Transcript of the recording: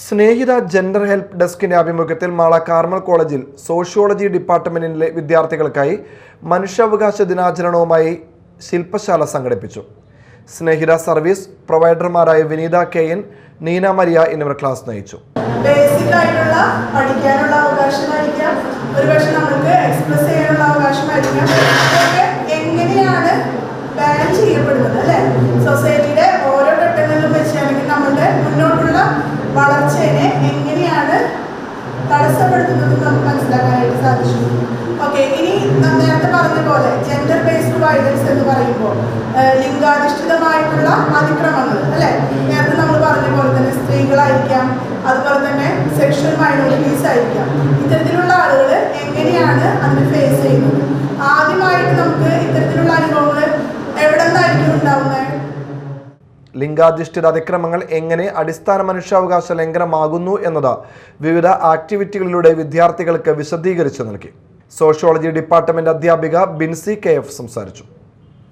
സ്നേഹിത gender help ഡെസ്കിന്റെ ആഭിമുഖ്യത്തിൽ Mala Carmel കോളേജിൽ sociology ഡിപ്പാർട്ട്മെന്റിലെ വിദ്യാർത്ഥികൾക്കായി മനുഷ്യാവകാശ ദിനാചരണവുമായി ശില്പശാല സംഘടിപ്പിച്ചു. സ്നേഹിത സർവീസ് പ്രൊവൈഡർമാരായ വിനീത കെഎൻ, നീന മരിയ എന്നിവർ ക്ലാസ് നയിച്ചു. ബേസിക് ആയിട്ടുള്ള പഠിക്കാനുള്ള അവകാശമായിരിക്കാം, ഒരുപക്ഷെ നമുക്ക് എക്സ്പ്രസ് ചെയ്യാനുള്ള അവകാശമായിരിക്കാം. ഇതൊക്കെ എങ്ങനെയാണ് ബാൻ ചെയ്യപ്പെടുന്നത് അല്ലെ? സൊസൈറ്റിയുടെ ഓരോ ഘട്ടങ്ങളിലും വെച്ചാണെങ്കിൽ നമ്മുടെ മുന്നോട്ടുള്ള വളർച്ചയെ എങ്ങനെയാണ് തടസ്സപ്പെടുത്തുന്നത് നമുക്ക് മനസ്സിലാക്കാനായിട്ട് സാധിച്ചു. ഓക്കെ, ഇനി നേരത്തെ പറഞ്ഞ പോലെ ജെൻഡർ ബേസ്ഡ് വയലൻസ് എന്ന് പറയുമ്പോൾ ലിംഗാധിഷ്ഠിതമായിട്ടുള്ള അതിക്രമങ്ങൾ അല്ലെ, നേരത്തെ നമ്മൾ പറഞ്ഞ പോലെ തന്നെ സ്ത്രീകളായിരിക്കാം, അതുപോലെ തന്നെ സെക്ഷൽ മൈനോറിറ്റീസ് ആയിരിക്കാം. ഇത്തരത്തിലുള്ള ആളുകൾ എങ്ങനെയാണ് അതിനെ ഫേസ് ചെയ്യുന്നത്? ആദ്യമായിട്ട് നമുക്ക് ഇത്തരത്തിലുള്ള അനുഭവങ്ങൾ എവിടെ നിന്നായിരിക്കും ഉണ്ടാവുന്നത്? ലിംഗാധിഷ്ഠിത അതിക്രമങ്ങൾ എങ്ങനെ അടിസ്ഥാന മനുഷ്യാവകാശ ലംഘനമാകുന്നു എന്നത് വിവിധ ആക്ടിവിറ്റികളിലൂടെ വിദ്യാർത്ഥികൾക്ക് വിശദീകരിച്ചു നൽകി. സോഷ്യോളജി ഡിപ്പാർട്ട്മെന്റ് അധ്യാപിക ബിൻസി KF സംസാരിച്ചു.